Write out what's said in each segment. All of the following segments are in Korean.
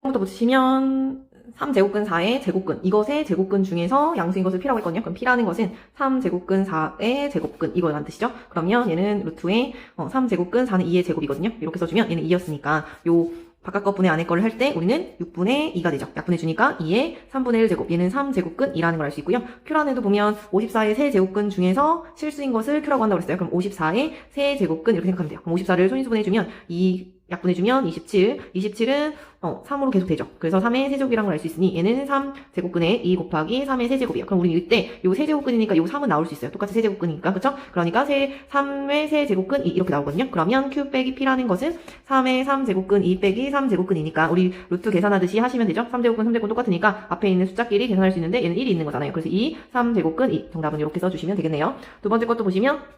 부터 붙이시면 3제곱근 4의 제곱근, 이것의 제곱근 중에서 양수인 것을 P라고 했거든요. 그럼 P라는 것은 3제곱근 4의 제곱근, 이거란 뜻이죠. 그러면 얘는 루트의 3제곱근 4는 2의 제곱이거든요. 이렇게 써주면 얘는 2였으니까 요 바깥 것분의 안에 거를 할 때 우리는 6분의 2가 되죠. 약분해주니까 2의 3분의 1 제곱, 얘는 3제곱근이라는 걸 알 수 있고요. 큐란에도 보면 54의 세제곱근 중에서 실수인 것을 큐라고 한다고 했어요. 그럼 54의 세제곱근 이렇게 생각하면 돼요. 그럼 54를 소인수분해주면 2 약분해주면 27, 27은 3으로 계속 되죠. 그래서 3의 세제곱이라는 걸 알 수 있으니 얘는 3제곱근의 2 곱하기 3의 세제곱이에요. 그럼 우리 이때 요 세제곱근이니까 요 3은 나올 수 있어요. 똑같이 세제곱근이니까, 그쵸? 그러니까 3의 세제곱근 2 이렇게 나오거든요. 그러면 Q 빼기 P라는 것은 3의 3제곱근 2 빼기 3제곱근이니까 우리 루트 계산하듯이 하시면 되죠. 3제곱근, 3제곱근 똑같으니까 앞에 있는 숫자끼리 계산할 수 있는데 얘는 1이 있는 거잖아요. 그래서 2, 3제곱근 2 정답은 이렇게 써주시면 되겠네요. 두 번째 것도 보시면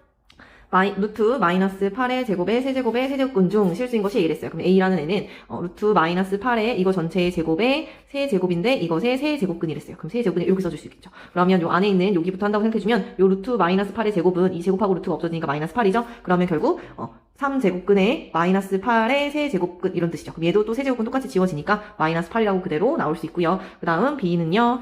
루트 마이너스 8의 제곱의 세제곱의 세제곱근 중 실수인 것이 A랬어요. 그럼 A라는 애는 루트 마이너스 8의 이거 전체의 제곱의 세제곱인데 이것의 세제곱근이랬어요. 그럼 세제곱근 이렇게 써줄 수 있겠죠. 그러면 요 안에 있는 여기부터 한다고 생각해주면 요 루트 마이너스 8의 제곱은 이 제곱하고 루트가 없어지니까 마이너스 8이죠. 그러면 결국 3제곱근의 마이너스 8의 세제곱근 이런 뜻이죠. 그럼 얘도 또 세제곱근 똑같이 지워지니까 마이너스 8이라고 그대로 나올 수 있고요. 그 다음 B는요.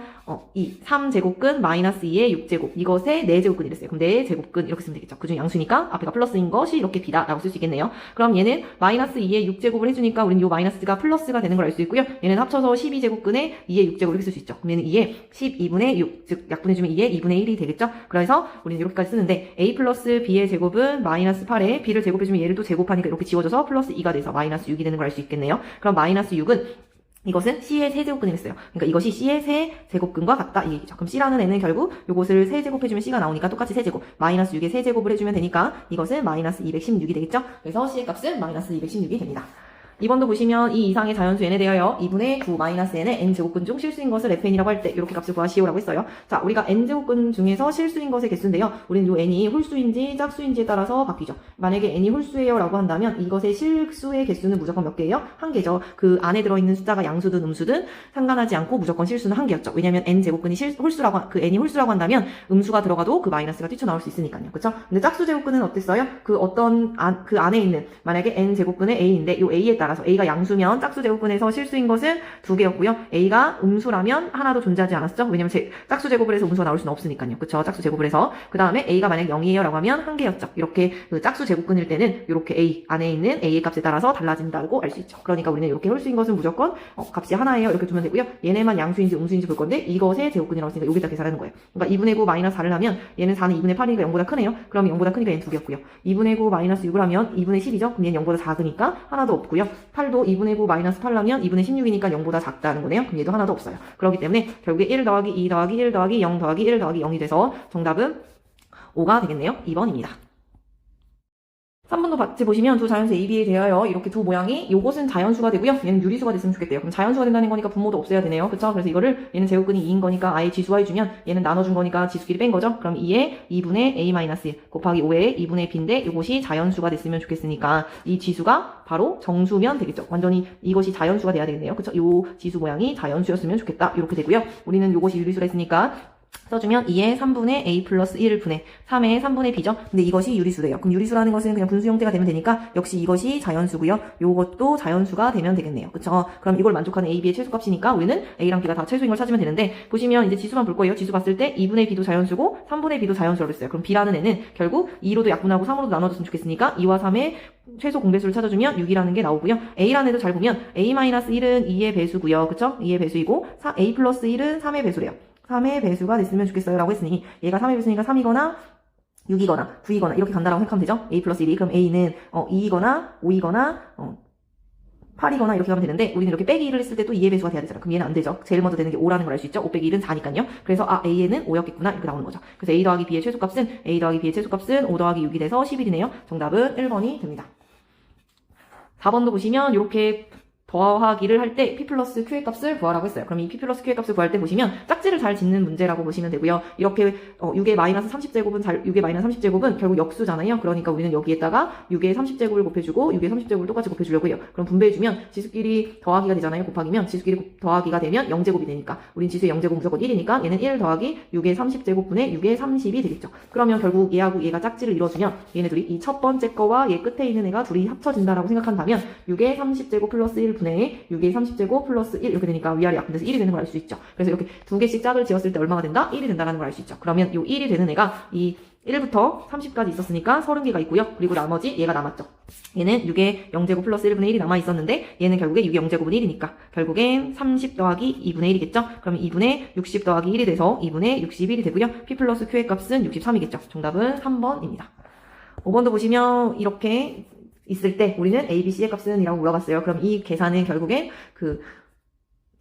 3제곱근 마이너스 2의 6제곱 이것의 4제곱근 이랬어요. 그럼 4제곱근 이렇게 쓰면 되겠죠. 그중 양수니까 앞에가 플러스인 것이 이렇게 B다 라고 쓸 수 있겠네요. 그럼 얘는 마이너스 2의 6제곱을 해주니까 우리는 요 마이너스가 플러스가 되는 걸 알 수 있고요. 얘는 합쳐서 12제곱근의 2의 6제곱 이렇게 쓸 수 있죠. 그럼 얘는 2의 12분의 6, 즉 약분해주면 2의 2분의 1이 되겠죠. 그래서 우리는 이렇게까지 쓰는데 A 플러스 B의 제곱은 마이너스 8에 B를 제곱해주면 얘를 또 제곱하니까 이렇게 지워져서 플러스 2가 돼서 마이너스 6이 되는 걸 알 수 있겠네요. 그럼 마이너스 6은 이것은 C의 세제곱근이 됐어요. 그러니까 이것이 C의 세제곱근과 같다 이 얘기죠. 그럼 C라는 애는 결국 요것을 세제곱해주면 C가 나오니까 똑같이 세제곱 마이너스 6의 세제곱을 해주면 되니까 이것은 마이너스 216이 되겠죠. 그래서 C의 값은 마이너스 216이 됩니다. 2번도 보시면 이 이상의 자연수 n에 대하여 2분의 9 마이너스 n의 n제곱근 중 실수인 것을 fn이라고 할 때 이렇게 값을 구하시오라고 했어요. 자, 우리가 n제곱근 중에서 실수인 것의 개수인데요. 우리는 요 n이 홀수인지 짝수인지에 따라서 바뀌죠. 만약에 n이 홀수예요 라고 한다면 이것의 실수의 개수는 무조건 몇 개예요? 한 개죠. 그 안에 들어있는 숫자가 양수든 음수든 상관하지 않고 무조건 실수는 한 개였죠. 왜냐면 n제곱근이 홀수라고 n이 홀수라고 한다면 음수가 들어가도 그 마이너스가 뛰쳐나올 수 있으니까요. 그쵸? 근데 짝수 제곱근은 어땠어요? 그 안에 있는 만약에 n제곱근의 a인데 요 a에 따라 A가 양수면 짝수 제곱근에서 실수인 것은 2개였고요. A가 음수라면 하나도 존재하지 않았죠. 왜냐면 짝수 제곱을 해서 음수가 나올 수는 없으니까요. 그쵸? 짝수 제곱을 해서. 그 다음에 A가 만약 0이에요 라고 하면 1개였죠. 이렇게 그 짝수 제곱근일 때는 이렇게 A 안에 있는 A의 값에 따라서 달라진다고 알 수 있죠. 그러니까 우리는 이렇게 홀수인 것은 무조건 값이 하나예요. 이렇게 두면 되고요. 얘네만 양수인지 음수인지 볼 건데 이것의 제곱근이라고 했으니까 여기다 계산하는 거예요. 그러니까 2분의 9 마이너스 4를 하면 얘는 4는 2분의 8이니까 0보다 크네요. 그럼 0보다 크니까 얘는 2개였고요. 2분의 9 마이너스 6을 하면 2분의 10이죠. 그럼 얘는 0보다 작으니까 하나도 없고요. 8도 2분의 9 마이너스 8라면 2분의 16이니까 0보다 작다는 거네요. 그럼 얘도 하나도 없어요. 그렇기 때문에 결국에 1 더하기 2 더하기 1 더하기 0 더하기 1 더하기 0이 돼서 정답은 5가 되겠네요. 2번입니다. 3번도 같이 보시면 두 자연수 A, B에 대하여 이렇게 두 모양이 요것은 자연수가 되고요. 얘는 유리수가 됐으면 좋겠대요. 그럼 자연수가 된다는 거니까 분모도 없애야 되네요. 그쵸? 그래서 이거를 얘는 제곱근이 2인 거니까 아예 지수화해주면 얘는 나눠준 거니까 지수끼리 뺀 거죠. 그럼 2에 2분의 A-1 곱하기 5에 2분의 B인데 요것이 자연수가 됐으면 좋겠으니까 이 지수가 바로 정수면 되겠죠. 완전히 이것이 자연수가 돼야 되겠네요. 그쵸? 요 지수 모양이 자연수였으면 좋겠다. 이렇게 되고요. 우리는 요것이 유리수라 했으니까 써주면 2의 3분의 a 플러스 1을 분해 3의 3분의 b죠. 근데 이것이 유리수래요. 그럼 유리수라는 것은 그냥 분수 형태가 되면 되니까 역시 이것이 자연수고요. 요것도 자연수가 되면 되겠네요. 그쵸? 그럼 이걸 만족하는 a, b의 최소값이니까 우리는 a랑 b가 다 최소인 걸 찾으면 되는데 보시면 이제 지수만 볼 거예요. 지수 봤을 때 2분의 b도 자연수고 3분의 b도 자연수라고 했어요. 그럼 b라는 애는 결국 2로도 약분하고 3으로도 나눠줬으면 좋겠으니까 2와 3의 최소 공배수를 찾아주면 6이라는 게 나오고요. a라는 애도 잘 보면 a-1은 2의 배수고요. 그쵸? 2의 배수이고 a 플러스 1은 3의 배수래요. 3의 배수가 됐으면 좋겠어요 라고 했으니 얘가 3의 배수니까 3이거나 6이거나 9이거나 이렇게 간다라고 생각하면 되죠. a 플러스 1이 그럼 a는 2이거나 5이거나 8이거나 이렇게 가면 되는데 우리는 이렇게 빼기 1을 했을 때 또 2의 배수가 돼야 되잖아. 그럼 얘는 안 되죠. 제일 먼저 되는 게 5라는 걸 알 수 있죠. 5 빼기 1은 4니까요. 그래서 a에는 5였겠구나 이렇게 나오는 거죠. 그래서 a 더하기 b의 최소값은 5 더하기 6이 돼서 11이네요. 정답은 1번이 됩니다. 4번도 보시면 이렇게 더하기를 할 때 p 플러스 q의 값을 구하라고 했어요. 그럼 이 p 플러스 q의 값을 구할 때 보시면 짝지를 잘 짓는 문제라고 보시면 되고요. 이렇게 6의 마이너스 30제곱은 6의 마이너스 30제곱은 결국 역수잖아요. 그러니까 우리는 여기에다가 6의 30제곱을 곱해주고 6의 30제곱을 똑같이 곱해주려고 해요. 그럼 분배해주면 지수끼리 더하기가 되잖아요. 곱하기면 지수끼리 더하기가 되면 0제곱이 되니까 우린 지수의 0제곱 무조건 1이니까 얘는 1 더하기 6의 30제곱분의 6의 30이 되겠죠. 그러면 결국 얘하고 얘가 짝지를 이뤄주면 얘네들이 이 첫 번째 거와 얘 끝에 있는 애가 둘이 합쳐진다라고 생각한다면 6의 30제곱 플러스 1 분의 6의 30제곱 플러스 1 이렇게 되니까 위아래 약분돼서 1이 되는 걸 알 수 있죠. 그래서 이렇게 두 개씩 짝을 지었을 때 얼마가 된다? 1이 된다는 걸 알 수 있죠. 그러면 이 1이 되는 애가 이 1부터 30까지 있었으니까 30개가 있고요. 그리고 나머지 얘가 남았죠. 얘는 6의 0제곱 플러스 1분의 1이 남아있었는데 얘는 결국에 6의 0제곱은 1이니까 결국엔 30 더하기 2분의 1이겠죠. 그러면 2분의 60 더하기 1이 돼서 2분의 61이 되고요. P 플러스 Q의 값은 63이겠죠. 정답은 3번입니다. 5번도 보시면 이렇게 있을 때 우리는 A, B, C의 값은 이라고 물어봤어요. 그럼 이 계산은 결국엔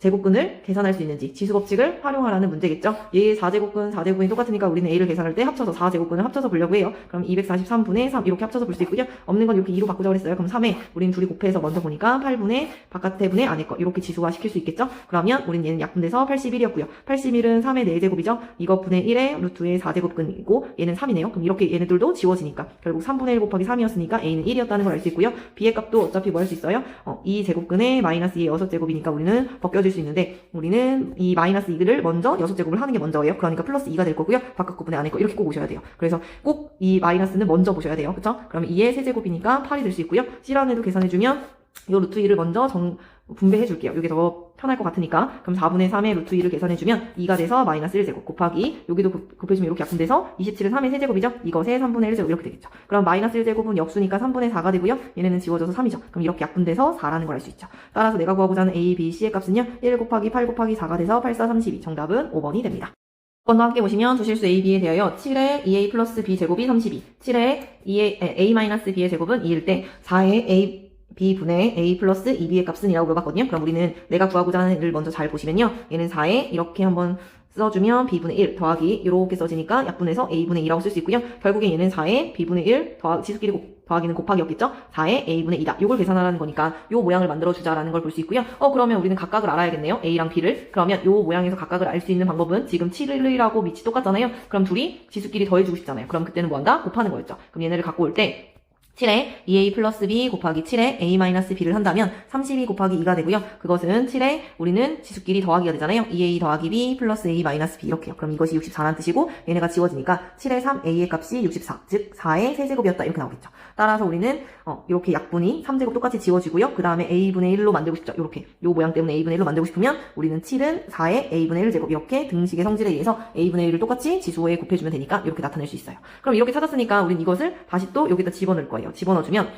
제곱근을 계산할 수 있는지 지수법칙을 활용하라는 문제겠죠. 얘의 4제곱근, 4제곱근이 똑같으니까 우리는 A를 계산할 때 합쳐서 4제곱근을 합쳐서 보려고 해요. 그럼 243분의 3 이렇게 합쳐서 볼 수 있고요. 없는 건 이렇게 2로 바꾸자고 했어요. 그럼 3에 우리는 둘이 곱해서 먼저 보니까 8분의 바깥에 분의 안에 거 이렇게 지수화 시킬 수 있겠죠. 그러면 우리는 얘는 약분돼서 81이었고요. 81은 3의 4제곱이죠. 이거 분의 1의 루트의 4제곱근이고 얘는 3이네요. 그럼 이렇게 얘네들도 지워지니까 결국 3분의 1 곱하기 3이었으니까 A는 1이었다는 걸 알 수 있고요. B의 값도 어차피 뭐 할 수 있어요? 2제곱근의 마이너스 2의 6제곱이니까 우리는 벗겨줄 수 있는데 우리는 이 마이너스 2를 먼저 6제곱을 하는 게 먼저예요. 그러니까 플러스 2가 될 거고요. 바깥 부분에 안에 거 이렇게 꼭 오셔야 돼요. 그래서 꼭 이 마이너스는 먼저 보셔야 돼요. 그쵸? 그러면 2의 세제곱이니까 8이 될 수 있고요. C란에도 계산해주면 이 루트 2를 먼저 분배해 줄게요. 이게 더 편할 것 같으니까. 그럼 4분의 3의 루트 2를 계산해주면 2가 돼서 마이너스 1제곱 곱하기 여기도 곱해주면 이렇게 약분돼서 27은 3의 세제곱이죠. 이것의 3분의 1제곱 이렇게 되겠죠. 그럼 마이너스 1제곱은 역수니까 3분의 4가 되고요. 얘네는 지워져서 3이죠. 그럼 이렇게 약분돼서 4라는 걸 알 수 있죠. 따라서 내가 구하고자 하는 A, B, C의 값은요. 1 곱하기 8 곱하기 4가 돼서 8, 4, 32. 정답은 5번이 됩니다. 5번도 함께 보시면 두실수 A, B에 대하여 7의 2A 플러스 B 제곱이 32, 7의 A 마이너스 B의 제곱은 2일 때 4의 A B분의 A 플러스 2B의 값은 이라고 물어봤거든요. 그럼 우리는 내가 구하고자 하는 애를 먼저 잘 보시면요. 얘는 4에 이렇게 한번 써주면 B분의 1 더하기 이렇게 써지니까 약분해서 A분의 2라고 쓸 수 있고요. 결국에 얘는 4에 B분의 1 지수끼리 더하기는 곱하기였겠죠? 4에 A분의 2다. 요걸 계산하라는 거니까 요 모양을 만들어주자라는 걸 볼 수 있고요. 그러면 우리는 각각을 알아야겠네요. A랑 B를. 그러면 요 모양에서 각각을 알 수 있는 방법은 지금 7이라고 밑이 똑같잖아요. 그럼 둘이 지수끼리 더해주고 싶잖아요. 그럼 그때는 뭐 한다? 곱하는 거였죠. 그럼 얘네를 갖고 올 때 7에 2A 플러스 B 곱하기 7에 A 마이너스 B를 한다면 32 곱하기 2가 되고요. 그것은 7에 우리는 지수끼리 더하기가 되잖아요. 2A 더하기 B 플러스 A 마이너스 B 이렇게요. 그럼 이것이 64란 뜻이고 얘네가 지워지니까 7에 3 A의 값이 64, 즉 4의 세제곱이었다 이렇게 나오겠죠. 따라서 우리는 이렇게 약분이 3제곱 똑같이 지워지고요. 그 다음에 A분의 1로 만들고 싶죠. 이렇게 요 모양 때문에 A분의 1로 만들고 싶으면 우리는 7은 4의 A분의 1제곱 이렇게 등식의 성질에 의해서 A분의 1을 똑같이 지수에 곱해주면 되니까 이렇게 나타낼 수 있어요. 그럼 이렇게 찾았으니까 우리는 이것을 다시 또 여기다 집어넣을 거예요. 집어넣어주면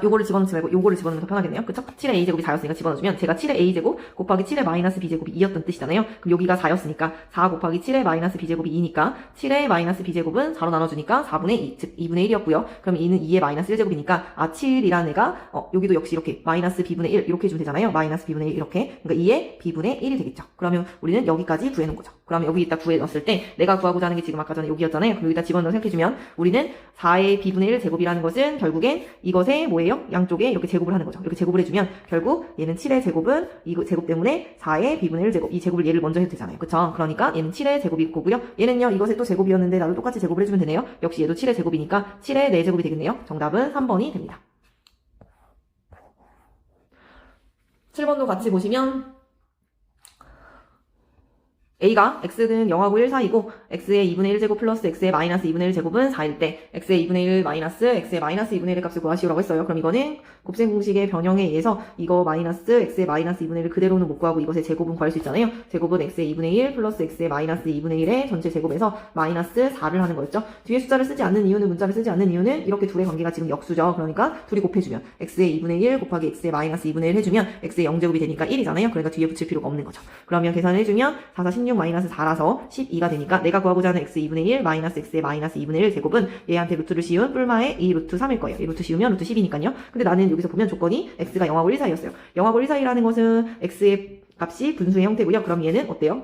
요거를 집어넣지 말고 요거를 집어넣으면 더 편하겠네요. 그쵸? 7의 A제곱이 4였으니까 집어넣어주면 제가 7의 A제곱 곱하기 7의 마이너스 B제곱이 2였던 뜻이잖아요. 그럼 여기가 4였으니까 4 곱하기 7의 마이너스 B제곱이 2니까 7의 마이너스 B제곱은 4로 나눠주니까 4분의 2, 즉 2분의 1이었고요. 그럼 2는 2의 마이너스 1제곱이니까 7이라는 애가 여기도 역시 이렇게 마이너스 B분의 1 이렇게 해주면 되잖아요. 마이너스 B분의 1 이렇게. 그러니까 2의 B분의 1이 되겠죠. 그러면 우리는 여기까지 구해놓은 거죠. 그러면 여기다 구해놨을 때 내가 구하고자 하는 게 지금 아까 전에 여기였잖아요. 그럼 여기다 집어넣어 생각해주면 우리는 4의 B분의 1 제곱이라는 것은 결국엔 이것의 뭐예요? 양쪽에 이렇게 제곱을 하는 거죠. 이렇게 제곱을 해주면 결국 얘는 7의 제곱은 이 제곱 때문에 4의 B분의 1 제곱 이 제곱을 얘를 먼저 해도 되잖아요. 그쵸? 그러니까 얘는 7의 제곱일 거고요. 얘는요 이것의 또 제곱이었는데 나도 똑같이 제곱을 해주면 되네요. 역시 얘도 7의 제곱이니까 7의 4제곱이 되겠네요. 정답은 3번이 됩니다. 7번도 같이 보시면 A가 X는 0하고 1 사이고 X의 2분의 1제곱 플러스 X의 마이너스 2분의 1제곱은 4일 때 X의 2분의 1 마이너스 X의 마이너스 2분의 1의 값을 구하시오라고 했어요. 그럼 이거는 곱셈 공식의 변형에 의해서 이거 마이너스 X의 마이너스 2분의 1을 그대로는 못 구하고 이것의 제곱은 구할 수 있잖아요. 제곱은 X의 2분의 1 플러스 X의 마이너스 2분의 1의 전체 제곱에서 마이너스 4를 하는 거였죠. 뒤에 숫자를 쓰지 않는 이유는 문자를 쓰지 않는 이유는 이렇게 둘의 관계가 지금 역수죠. 그러니까 둘이 곱해주면 X의 2분의 1 곱하기 X의 마이너스 2분의 1 해주면 X의 0제곱이 되니까 1이잖아요. 그러니까 뒤에 붙일 필요가 없는 거죠. 그러면 계산을 해주면 4, 4, 16 마이너스 4라서 12가 되니까 내가 구하고자 하는 X 2분의 1 마이너스 X의 마이너스 2분의 1 제곱은 얘한테 루트를 씌운 뿔마의 이 루트 3일 거예요. 이 루트 씌우면 루트 10이니까요. 근데 나는 여기서 보면 조건이 X가 0하고 1 사이였어요. 0하고 1 사이라는 것은 X의 값이 분수의 형태고요. 그럼 얘는 어때요?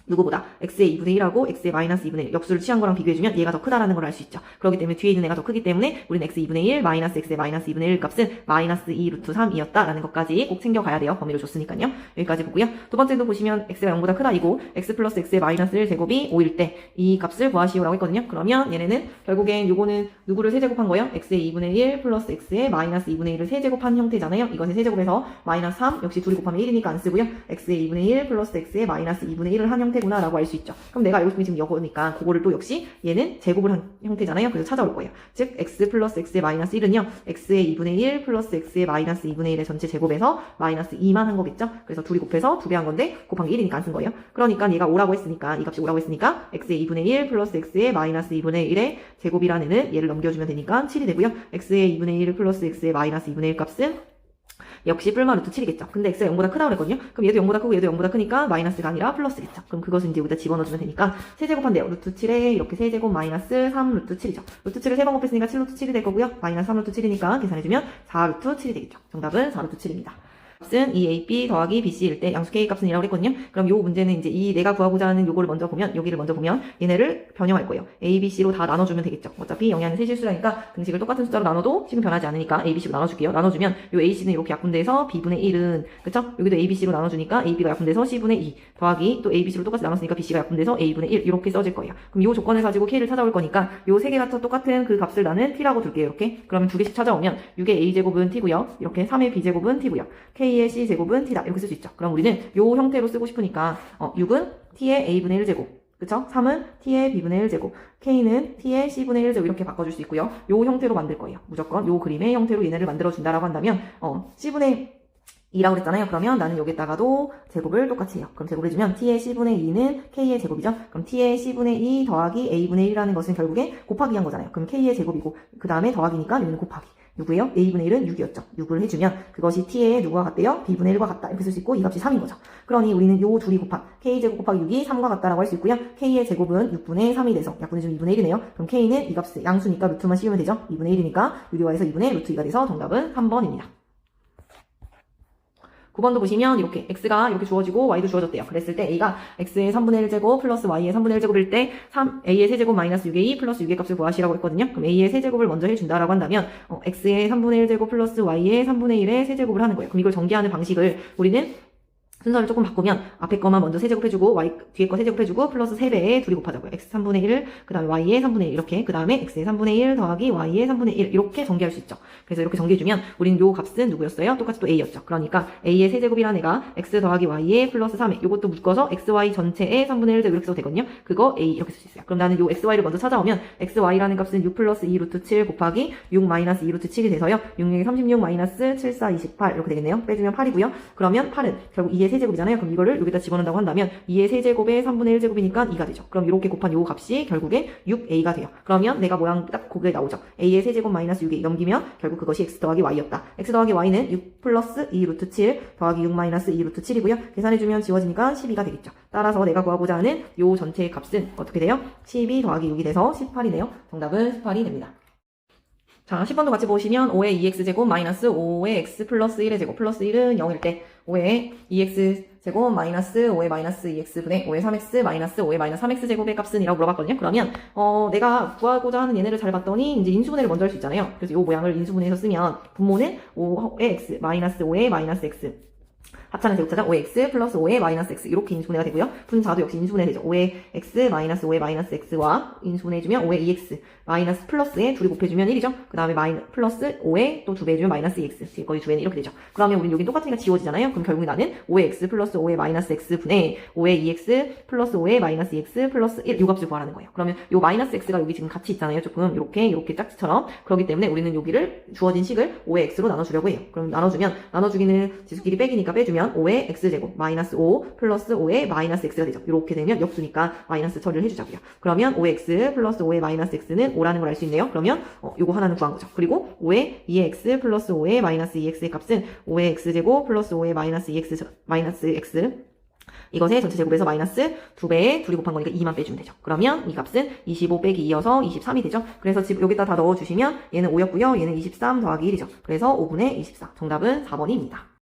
누구보다 X의 2분의 1하고 X의 마이너스 2분의 1 역수를 취한 거랑 비교해주면 얘가 더 크다라는 걸 알 수 있죠. 그렇기 때문에 뒤에 있는 애가 더 크기 때문에 우리는 X 2분의 1 마이너스 X의 마이너스 2분의 1 값은 마이너스 2 루트 3이었다라는 것까지 꼭 챙겨가야 돼요. 범위를 줬으니까요. 여기까지 보고요. 두 번째도 보시면 X가 0보다 크다 이고 X 플러스 X의 마이너스 1 제곱이 5일 때 이 값을 구하시오라고 했거든요. 그러면 얘네는 결국엔 요거는 누구를 세제곱한 거예요? X의 2분의 1 플러스 X의 마이너스 2분의 1을 세제곱한 형태잖아요. 이것의 세제곱에서 마이너스 3 역시 둘이 곱하면 1이니까 안 쓰고요. X의 2분의 1 플러스 X의 마이너스 2분의 1을 한 형태 형태구나 라고 알 수 있죠. 그럼 내가 알고 싶은 게 지금 이거니까 그거를 또 역시 얘는 제곱을 한 형태잖아요. 그래서 찾아올 거예요. 즉 x 플러스 x의 마이너스 1은요. x의 2분의 1 플러스 x의 마이너스 2분의 1의 전체 제곱에서 마이너스 2만 한 거겠죠. 그래서 둘이 곱해서 2배 한 건데 곱한 게 1이니까 안 쓴 거예요. 그러니까 얘가 5라고 했으니까 이 값이 5라고 했으니까 x의 2분의 1 플러스 x의 마이너스 2분의 1의 제곱이라는 애는 얘를 넘겨주면 되니까 7이 되고요. x의 2분의 1 플러스 x의 마이너스 2분의 1 값은 역시 뿔마 루트 7이겠죠. 근데 x가 0보다 크다고 그랬거든요. 그럼 얘도 0보다 크고 얘도 0보다 크니까 마이너스가 아니라 플러스겠죠. 그럼 그것은 이제 여기다 집어넣어주면 되니까 세제곱한대요. 루트 7에 이렇게 세제곱 마이너스 3 루트 7이죠. 루트 7을 3번 곱했으니까 7 루트 7이 될 거고요. 마이너스 3 루트 7이니까 계산해주면 4 루트 7이 되겠죠. 정답은 4 루트 7입니다. 값은 2ab 더하기 bc일 때 양수 k 값은 이라고 했거든요. 그럼 요 문제는 이제 이 내가 구하고자 하는 요거를 먼저 보면 여기를 먼저 보면 얘네를 변형할 거예요. a, b, c로 다 나눠주면 되겠죠. 어차피 영양은 세실수라니까 등식을 똑같은 숫자로 나눠도 식은 변하지 않으니까 a, b, c로 나눠줄게요. 나눠주면 요 a, c는 이렇게 약분돼서 b분의 1은 그쵸? 여기도 a, b, c로 나눠주니까 a, b가 약분돼서 c분의 2 더하기 또 a, b, c로 똑같이 나눴으니까 b, c가 약분돼서 a분의 1 이렇게 써질 거예요. 그럼 요 조건을 가지고 k를 찾아올 거니까 요 세 개가 똑같은 그 값을 나는 t라고 둘게요. 이렇게. 그러면 두 개씩 찾아오면 6의 a제곱은 t고요. 이렇게 3의 b제곱은 t고요. k의 c제곱은 t다 이렇게 쓸 수 있죠. 그럼 우리는 요 형태로 쓰고 싶으니까 6은 t의 a분의 1제곱 그쵸? 3은 t의 b분의 1제곱 k는 t의 c분의 1제곱 이렇게 바꿔줄 수 있고요. 요 형태로 만들 거예요. 무조건 요 그림의 형태로 얘네를 만들어준다라고 한다면 c분의 2라고 그랬잖아요. 그러면 나는 여기다가도 제곱을 똑같이 해요. 그럼 제곱을 해주면 t의 c분의 2는 k의 제곱이죠. 그럼 t의 c분의 2 더하기 a분의 1이라는 것은 결국에 곱하기 한 거잖아요. 그럼 k의 제곱이고 그 다음에 더하기니까 여기는 곱하기. 누구예요? a분의 1은 6이었죠. 6을 해주면 그것이 t의 누구와 같대요? b분의 1과 같다. 이렇게 쓸 수 있고 이 값이 3인 거죠. 그러니 우리는 요 둘이 곱한 k제곱 곱하기 6이 3과 같다라고 할 수 있고요. k의 제곱은 6분의 3이 돼서 약분해주면 2분의 1이네요. 그럼 k는 이 값을 양수니까 루트만 씌우면 되죠. 2분의 1이니까 유리화해서 2분의 루트 2가 돼서 정답은 3번입니다. 9번도 보시면 이렇게 x가 이렇게 주어지고 y도 주어졌대요. 그랬을 때 a가 x의 3분의 1제곱 플러스 y의 3분의 1제곱일 때 a의 세제곱 마이너스 6의 2 플러스 6의 값을 구하시라고 했거든요. 그럼 a의 세제곱을 먼저 해준다라고 한다면 x의 3분의 1제곱 플러스 y의 3분의 1의 세제곱을 하는 거예요. 그럼 이걸 전개하는 방식을 우리는 순서를 조금 바꾸면 앞에 거만 먼저 세제곱해주고 y 뒤에 거 세제곱해주고 플러스 3배에 둘이 곱하자고요. x 3분의 1, 그 다음에 y의 3분의 1 이렇게 그 다음에 x의 3분의 1 더하기 y의 3분의 1 이렇게 전개할 수 있죠. 그래서 이렇게 전개해주면 우리는 요 값은 누구였어요? 똑같이 또 a였죠. 그러니까 a의 세제곱이라는 애가 x 더하기 y의 플러스 3에 요것도 묶어서 xy 전체의 3분의 1 제곱 이렇게 써도 되거든요. 그거 a 이렇게 쓸 수 있어요. 그럼 나는 요 xy를 먼저 찾아오면 xy라는 값은 6 플러스 2 루트 7 곱하기 6 마이너스 2 루트 7이 돼서요. 6, 6이 36 마이너스 7, 4, 28 이렇게 되겠네요. 빼주면 8이고요. 그러면 8은 결국 2의 세제곱이잖아요. 그럼 이거를 여기다 집어넣는다고 한다면 2의 세제곱의 3분의 1제곱이니까 2가 되죠. 그럼 이렇게 곱한 요 값이 결국에 6a가 돼요. 그러면 내가 모양 딱 거기에 나오죠. a의 세제곱 마이너스 6a 넘기면 결국 그것이 x 더하기 y였다. x 더하기 y는 6 플러스 2 루트 7 더하기 6 마이너스 2 루트 7이고요. 계산해주면 지워지니까 12가 되겠죠. 따라서 내가 구하고자 하는 요 전체의 값은 어떻게 돼요? 12 더하기 6이 돼서 18이네요. 정답은 18이 됩니다. 자, 10번도 같이 보시면 5의 2x제곱 마이너스 5의 x 플러스 1의 제곱 플러스 1은 0일 때 5의 2x제곱 마이너스 5의 마이너스 2x분의 5의 3x 마이너스 5의 마이너스 3x제곱의 값은 이라고 물어봤거든요. 그러면 내가 구하고자 하는 얘네를 잘 봤더니 이제 인수분해를 먼저 할 수 있잖아요. 그래서 이 모양을 인수분해해서 쓰면 분모는 5의 x 마이너스 5의 마이너스 x 합차는 제곱차죠. 5x 플러스 5의 마이너스 x 이렇게 인수분해가 되고요. 분자도 역시 인수분해 되죠. 5의 x 마이너스 5의 마이너스 x와 인수분해해주면 5의 2x 마이너스 플러스에 둘이 곱해주면 1이죠. 그 다음에 플러스 5에 또 2배 해주면 마이너스 2x 거의 2배는 이렇게 되죠. 그러면 우리는 여긴 똑같으니까 지워지잖아요. 그럼 결국에 나는 5의 x 플러스 5의 마이너스 x분의 5의 2x 플러스 5의 마이너스 2x 플러스 1 요 값을 구하라는 거예요. 그러면 요 마이너스 x가 여기 지금 같이 있잖아요. 조금 이렇게 짝지처럼. 그렇기 때문에 우리는 여기를 주어진 식을 5의 x로 나눠주려고 해요. 그럼 나눠주기는 지수끼리 빼기니까 빼주면 5의 x제곱 마이너스 5 플러스 5의 마이너스 x가 되죠. 이렇게 되면 역수니까 마이너스 처리를 해주자고요. 그러면 5의 x 플러스 5의 마이너스 x는 5라는 걸 알 수 있네요. 그러면 요거 하나는 구한 거죠. 그리고 5의 2x 플러스 5의 마이너스 2x의 값은 5의 x제곱 플러스 5의 마이너스 2x 마이너스 x 이것의 전체 제곱에서 마이너스 2배에 둘이 곱한 거니까 2만 빼주면 되죠. 그러면 이 값은 25 빼기 2여서 23이 되죠. 그래서 여기다 다 넣어주시면 얘는 5였고요. 얘는 23 더하기 1이죠. 그래서 5분의 24. 정답은 4번입니다.